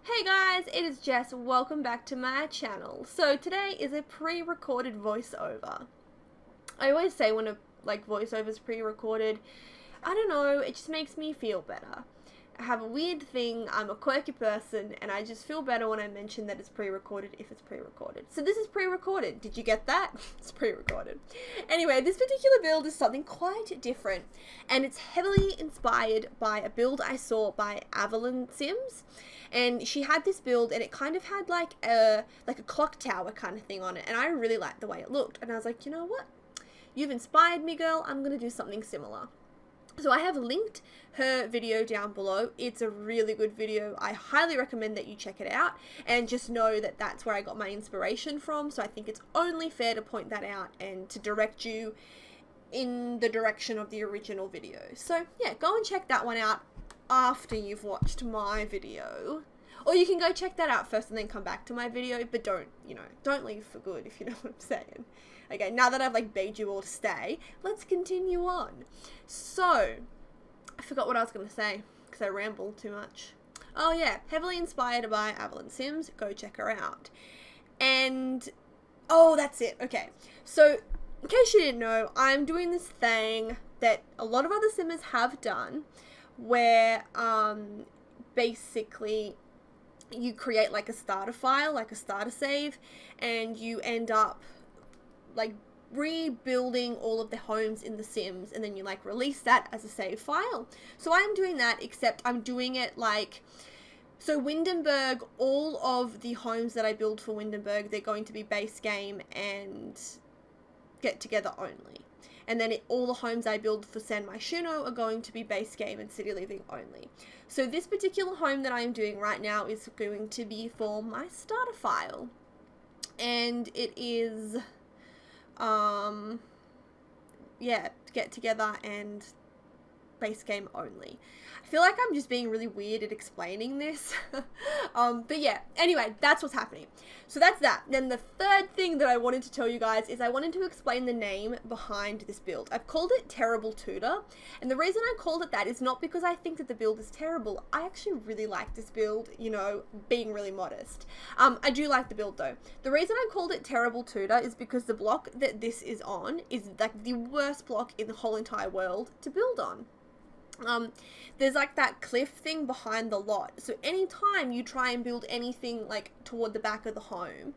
Hey guys, it is Jess. Welcome back to my channel. So today is a pre-recorded voiceover. I always say when a voiceover is pre-recorded, I don't know, it just makes me feel better. I have a weird thing, I'm a quirky person, and I just feel better when I mention that it's pre-recorded if it's pre-recorded. So this is pre-recorded. Did you get that? It's pre-recorded. Anyway, this particular build is something quite different, and it's heavily inspired by a build I saw by Evelyn Sims. And she had this build, and it kind of had like a clock tower kind of thing on it, and I really liked the way it looked. And I was like, you know what? You've inspired me, girl. I'm gonna do something similar. So I have linked her video down below. It's a really good video. I highly recommend that you check it out, and just know that that's where I got my inspiration from. So I think it's only fair to point that out and to direct you in the direction of the original video. So yeah, go and check that one out after you've watched my video. Or you can go check that out first and then come back to my video, but don't leave for good, if you know what I'm saying. Okay, now that I've begged you all to stay, let's continue on. So, I forgot what I was going to say, because I rambled too much. Oh yeah, heavily inspired by Evelyn Sims, go check her out. And, oh, that's it, okay. So, in case you didn't know, I'm doing this thing that a lot of other Simmers have done, where, basically, you create like a starter file, like a starter save, and you end up rebuilding all of the homes in The Sims, and then you release that as a save file. So I'm doing that, except I'm doing it so Windenburg, all of the homes that I build for Windenburg, they're going to be base game and get together only. And then all the homes I build for San Myshuno are going to be base game and city living only. So this particular home that I am doing right now is going to be for my starter file. And it is, yeah, get together and base game only. I feel like I'm just being really weird at explaining this. But yeah, anyway, that's what's happening. So that's that. Then the third thing that I wanted to tell you guys is I wanted to explain the name behind this build. I've called it Terrible Tudor, and the reason I called it that is not because I think that the build is terrible. I actually really like this build, being really modest. I do like the build though. The reason I called it Terrible Tudor is because the block that this is on is the worst block in the whole entire world to build on. There's that cliff thing behind the lot, so anytime you try and build anything toward the back of the home,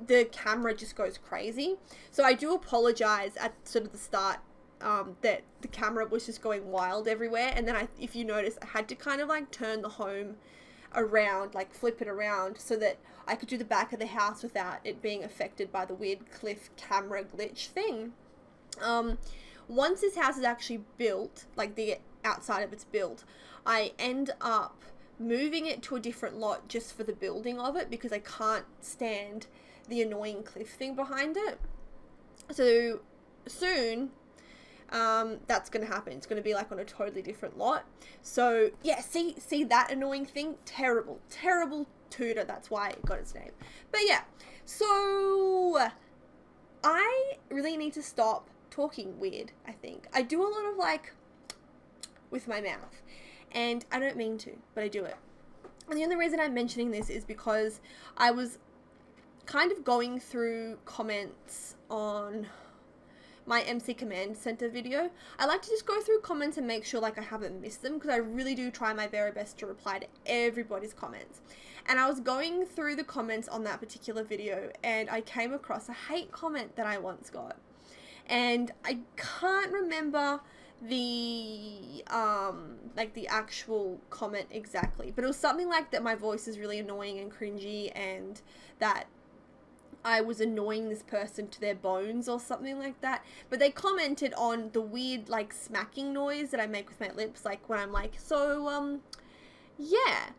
the camera just goes crazy. So I do apologize at sort of the start that the camera was just going wild everywhere, and then if you notice, I had to kind of turn the home around, flip it around, so that I could do the back of the house without it being affected by the weird cliff camera glitch thing. Once this house is actually built, the outside of its build, I end up moving it to a different lot just for the building of it, because I can't stand the annoying cliff thing behind it. So soon, that's going to happen. It's going to be on a totally different lot. So yeah, see that annoying thing? Terrible Tudor, that's why it got its name. But yeah, so I really need to stop talking weird, I think. I do a lot of with my mouth, and I don't mean to, but I do it. And the only reason I'm mentioning this is because I was kind of going through comments on my MC Command Center video. I like to just go through comments and make sure I haven't missed them, because I really do try my very best to reply to everybody's comments. And I was going through the comments on that particular video, and I came across a hate comment that I once got. And I can't remember the the actual comment exactly, but it was something that my voice is really annoying and cringy, and that I was annoying this person to their bones or something like that. But they commented on the weird smacking noise that I make with my lips, when I'm yeah.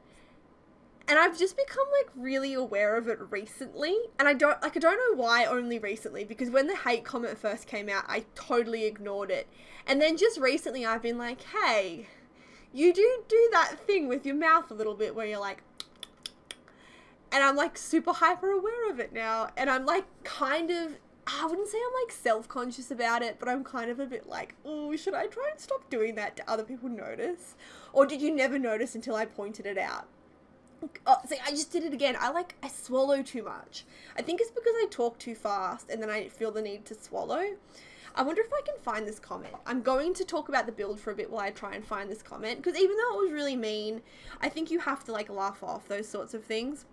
And I've just become really aware of it recently, and I don't know why only recently, because when the hate comment first came out, I totally ignored it. And then just recently I've been hey, you do that thing with your mouth a little bit where you're and I'm super hyper aware of it now, and I'm kind of, I wouldn't say I'm self-conscious about it, but I'm kind of a bit oh, should I try and stop doing that? Do other people notice? Or did you never notice until I pointed it out? Oh, see, I just did it again. I swallow too much. I think it's because I talk too fast and then I feel the need to swallow. I wonder if I can find this comment. I'm going to talk about the build for a bit while I try and find this comment, because even though it was really mean, I think you have to like laugh off those sorts of things.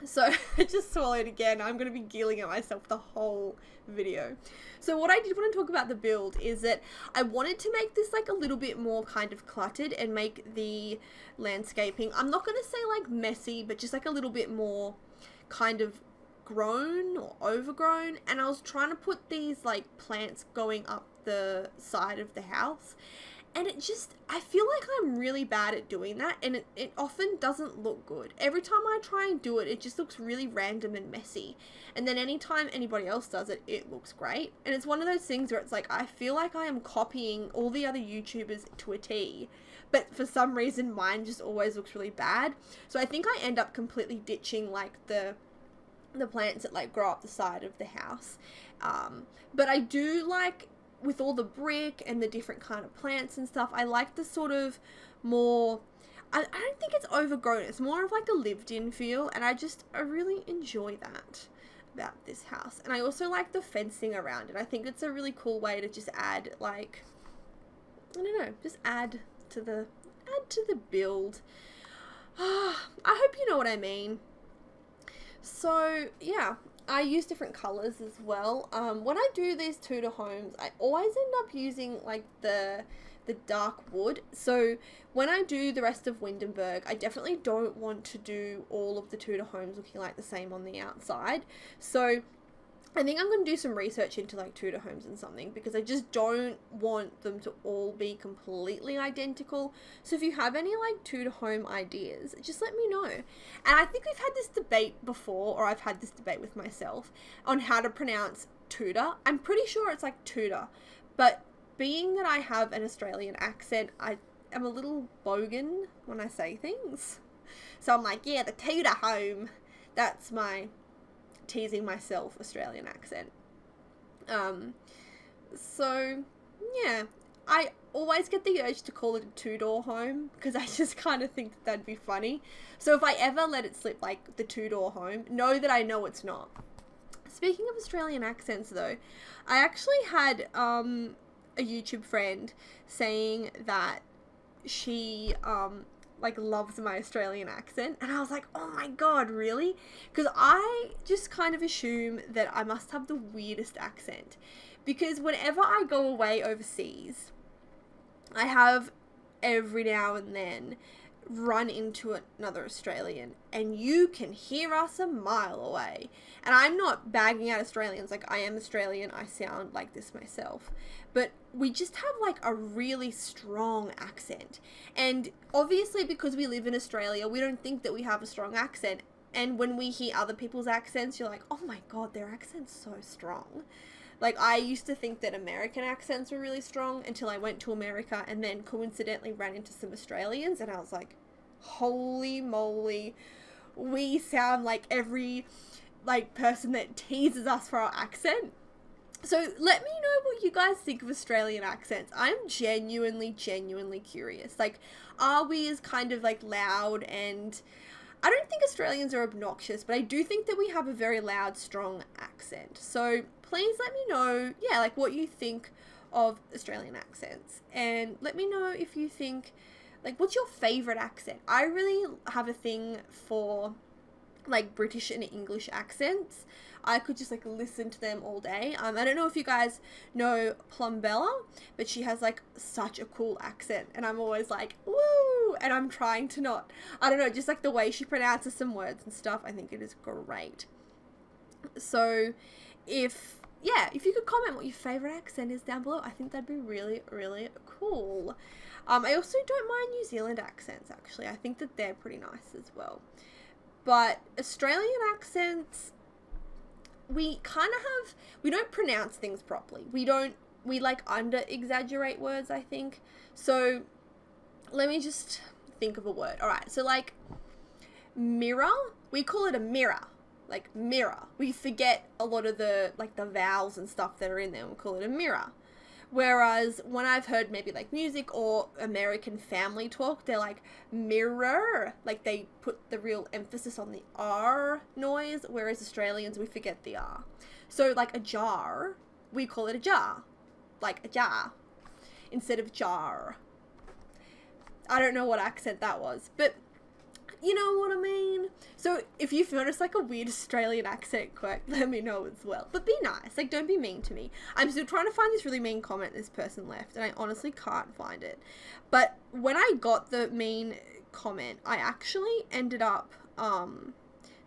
So I just swallowed again. I'm going to be giggling at myself the whole video. So what I did want to talk about the build is that I wanted to make this like a little bit more kind of cluttered and make the landscaping, I'm not going to say like messy, but just like a little bit more kind of grown or overgrown. And I was trying to put these like plants going up the side of the house. And I feel like I'm really bad at doing that, and it often doesn't look good. Every time I try and do it, it just looks really random and messy. And then anytime anybody else does it, it looks great. And it's one of those things where it's like, I feel like I am copying all the other YouTubers to a T, but for some reason mine just always looks really bad. So I think I end up completely ditching like the plants that like grow up the side of the house. But I do like, with all the brick and the different kind of plants and stuff, I like the sort of more, I don't think it's overgrown, it's more of like a lived in feel, and I really enjoy that about this house. And I also like the fencing around it. I think it's a really cool way to just add like, I don't know, just add to the build. I hope you know what I mean. So yeah, I use different colours as well. When I do these Tudor homes, I always end up using like the dark wood. So when I do the rest of Windenburg, I definitely don't want to do all of the Tudor homes looking like the same on the outside. So I think I'm going to do some research into like Tudor homes and something, because I just don't want them to all be completely identical. So if you have any like Tudor home ideas, just let me know. And I think we've had this debate before, or I've had this debate with myself on how to pronounce Tudor. I'm pretty sure it's like Tudor, but being that I have an Australian accent, I am a little bogan when I say things. So I'm like, yeah, the Tudor home. That's my teasing myself Australian accent. So yeah, I always get the urge to call it a two-door home, because I just kind of think that'd be funny. So if I ever let it slip like the two-door home, know that I know it's not. Speaking of Australian accents though, I actually had a YouTube friend saying that she like loves my Australian accent, and I was like, oh my god, really? Because I just kind of assume that I must have the weirdest accent, because whenever I go away overseas, I have every now and then run into another Australian, and you can hear us a mile away. And I'm not bagging out Australians, like I am Australian, I sound like this myself, but we just have like a really strong accent. And obviously because we live in Australia, we don't think that we have a strong accent, and when we hear other people's accents, you're like, oh my god, their accent's so strong. Like, I used to think that American accents were really strong until I went to America and then coincidentally ran into some Australians, and I was like, holy moly, we sound like every, like, person that teases us for our accent. So let me know what you guys think of Australian accents. I'm genuinely curious. Like, are we as kind of, like, loud? And I don't think Australians are obnoxious, but I do think that we have a very loud, strong accent. So please let me know, yeah, like what you think of Australian accents. And let me know if you think, like, what's your favorite accent? I really have a thing for, like, British and English accents. I could just, like, listen to them all day. I don't know if you guys know Plumbella, but she has, like, such a cool accent. And I'm always like, woo! And I'm trying to not, I don't know, just, like, the way she pronounces some words and stuff, I think it is great. So if you could comment what your favorite accent is down below, I think that'd be really, really cool. I also don't mind New Zealand accents, actually. I think that they're pretty nice as well. But Australian accents, we kind of we don't pronounce things properly. We like under exaggerate words, I think. So let me just think of a word. All right, so like mirror, we call it a mirror. Like mirror. We forget a lot of the, like, the vowels and stuff that are in there. We call it a mirror. Whereas when I've heard maybe like music or American family talk, they're like mirror, like they put the real emphasis on the R noise, whereas Australians, we forget the R. So like a jar, we call it a jar, like a jar, instead of jar. I don't know what accent that was, but you know what I mean? So if you've noticed like a weird Australian accent quirk, let me know as well. But be nice, like don't be mean to me. I'm still trying to find this really mean comment this person left, and I honestly can't find it. But when I got the mean comment, I actually ended up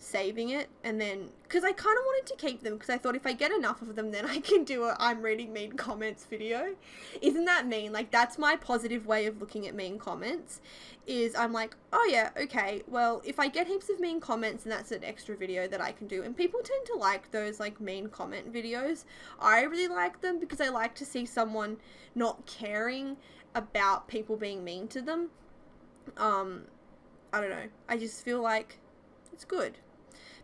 saving it, and then because I kind of wanted to keep them because I thought if I get enough of them then I can do a I'm reading mean comments video. Isn't that mean? Like that's my positive way of looking at mean comments, is I'm like, oh yeah, okay, well if I get heaps of mean comments and that's an extra video that I can do, and people tend to like those like mean comment videos. I really like them because I like to see someone not caring about people being mean to them. I don't know, I just feel like it's good.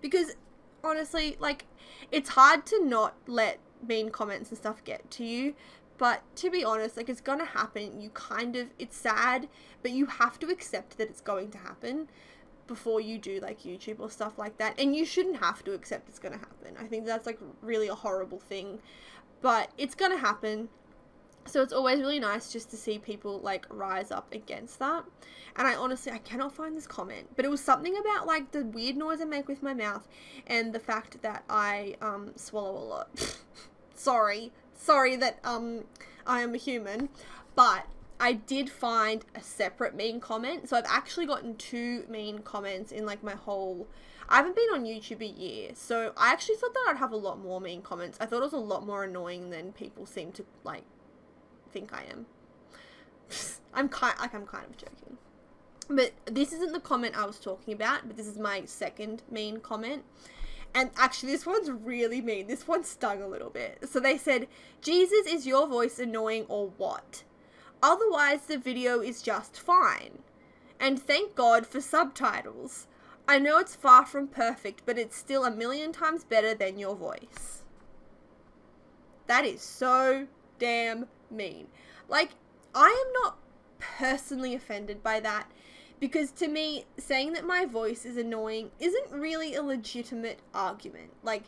Because, honestly, like, it's hard to not let mean comments and stuff get to you. But, to be honest, like, it's gonna happen. You kind of, it's sad, but you have to accept that it's going to happen before you do, like, YouTube or stuff like that. And you shouldn't have to accept it's gonna happen. I think that's, like, really a horrible thing. But it's gonna happen. So it's always really nice just to see people, like, rise up against that. And I cannot find this comment. But it was something about, like, the weird noise I make with my mouth and the fact that I swallow a lot. Sorry that I am a human. But I did find a separate mean comment. So I've actually gotten 2 mean comments in, like, my whole... I haven't been on YouTube a year. So I actually thought that I'd have a lot more mean comments. I thought it was a lot more annoying than people seem to, like... think I am. I'm kind of joking. But this isn't the comment I was talking about, but this is my second mean comment. And actually this one's really mean. This one stung a little bit. So they said, Jesus, is your voice annoying or what? Otherwise the video is just fine. And thank God for subtitles. I know it's far from perfect, but it's still a million times better than your voice. That is so damn mean. Like, I am not personally offended by that, because to me, saying that my voice is annoying isn't really a legitimate argument. Like,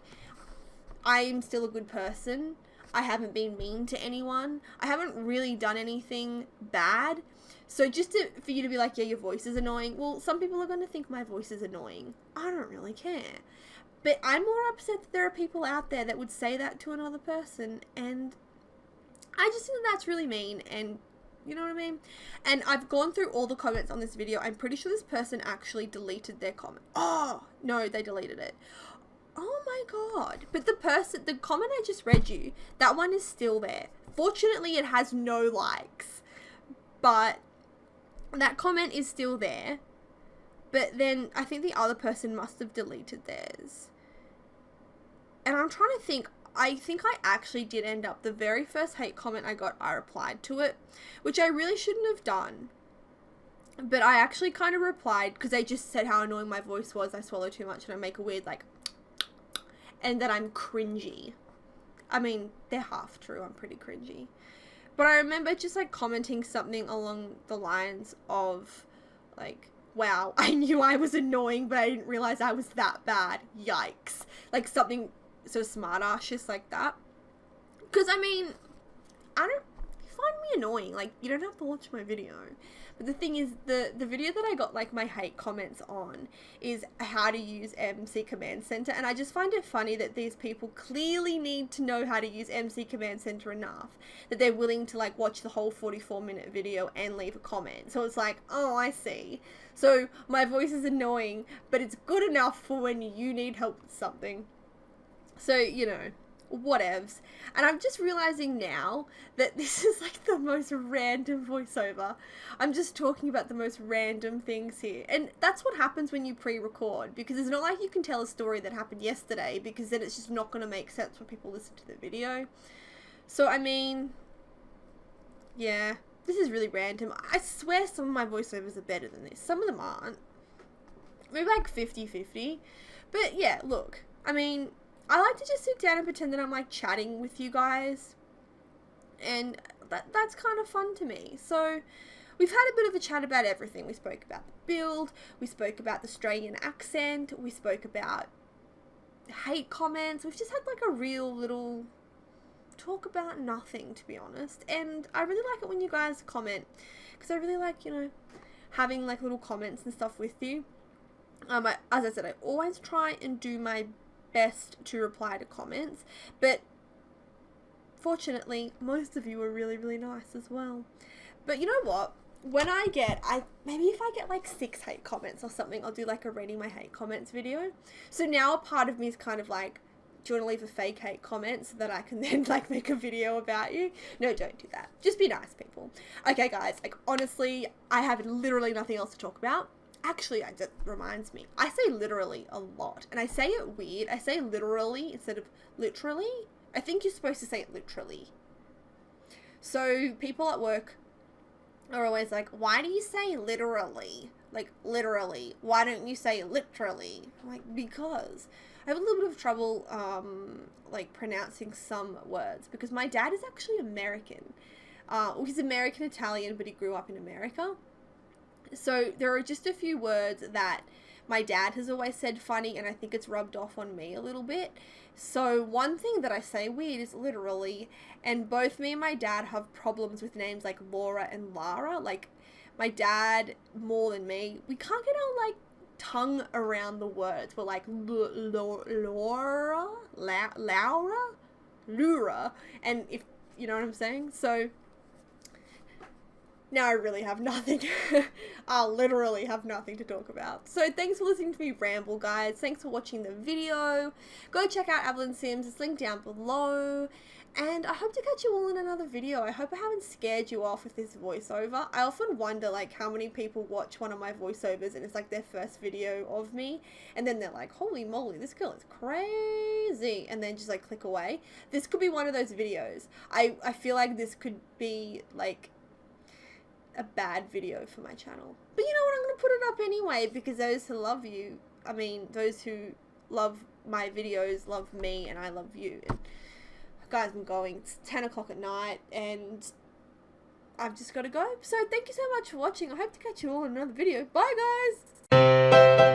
I am still a good person. I haven't been mean to anyone. I haven't really done anything bad. So just for you to be like, yeah, your voice is annoying. Well, some people are going to think my voice is annoying. I don't really care. But I'm more upset that there are people out there that would say that to another person, and I just think that's really mean, and you know what I mean? And I've gone through all the comments on this video. I'm pretty sure this person actually deleted their comment. Oh, no, they deleted it. Oh my God. But the comment I just read you, that one is still there. Fortunately, it has no likes, but that comment is still there. But then I think the other person must have deleted theirs. And I'm trying to think, I think I actually did end up, the very first hate comment I got, I replied to it, which I really shouldn't have done. But I actually kind of replied, because they just said how annoying my voice was, I swallow too much and I make a weird, like, and that I'm cringy. I mean, they're half true, I'm pretty cringy. But I remember just, like, commenting something along the lines of, like, wow, I knew I was annoying, but I didn't realize I was that bad. Yikes. Like, something so smart-ass just like that. Because, I mean, you find me annoying. Like, you don't have to watch my video. But the thing is, the video that I got, like, my hate comments on is how to use MC Command Center. And I just find it funny that these people clearly need to know how to use MC Command Center enough that they're willing to, like, watch the whole 44-minute video and leave a comment. So it's like, oh, I see. So my voice is annoying, but it's good enough for when you need help with something. So, you know, whatevs. And I'm just realizing now that this is like the most random voiceover. I'm just talking about the most random things here. And that's what happens when you pre-record, because it's not like you can tell a story that happened yesterday, because then it's just not going to make sense when people listen to the video. So, I mean, yeah, this is really random. I swear some of my voiceovers are better than this. Some of them aren't. Maybe like 50-50. But yeah, look, I mean, I like to just sit down and pretend that I'm, like, chatting with you guys. And that's kind of fun to me. So we've had a bit of a chat about everything. We spoke about the build, we spoke about the Australian accent, we spoke about hate comments. We've just had like a real little talk about nothing, to be honest. And I really like it when you guys comment, because I really like, you know, having like little comments and stuff with you. As I said, I always try and do my best to reply to comments, but fortunately most of you are really, really nice as well. But you know what, when I get, maybe if I get like 6 hate comments or something, I'll do like a reading my hate comments video. So now a part of me is kind of like, do you want to leave a fake hate comment so that I can then like make a video about you? No, don't do that. Just be nice, people. Okay, guys, like honestly, I have literally nothing else to talk about. Actually, that reminds me, I say literally a lot, and I say it weird. I say literally instead of literally. I think you're supposed to say it literally. So people at work are always like, why do you say literally? Like, literally. Why don't you say literally? I'm like, because I have a little bit of trouble, like, pronouncing some words, because my dad is actually American. Well, he's American Italian, but he grew up in America. So there are just a few words that my dad has always said funny, and I think it's rubbed off on me a little bit. So one thing that I say weird is literally, and both me and my dad have problems with names like Laura and Lara. Like, my dad, more than me, we can't get our, like, tongue around the words. We're like, Laura, Laura, and if, you know what I'm saying? So now I really have nothing. I'll literally have nothing to talk about. So thanks for listening to me ramble, guys. Thanks for watching the video. Go check out Evelyn Sims. It's linked down below. And I hope to catch you all in another video. I hope I haven't scared you off with this voiceover. I often wonder, like, how many people watch one of my voiceovers and it's like their first video of me, and then they're like, holy moly, this girl is crazy, and then just like click away. This could be one of those videos. I feel like this could be like a bad video for my channel. But you know what, I'm going to put it up anyway, because those who love you, I mean, those who love my videos love me, and I love you. And guys, I'm going. It's 10 o'clock at night, and I've just got to go. So thank you so much for watching. I hope to catch you all in another video. Bye, guys!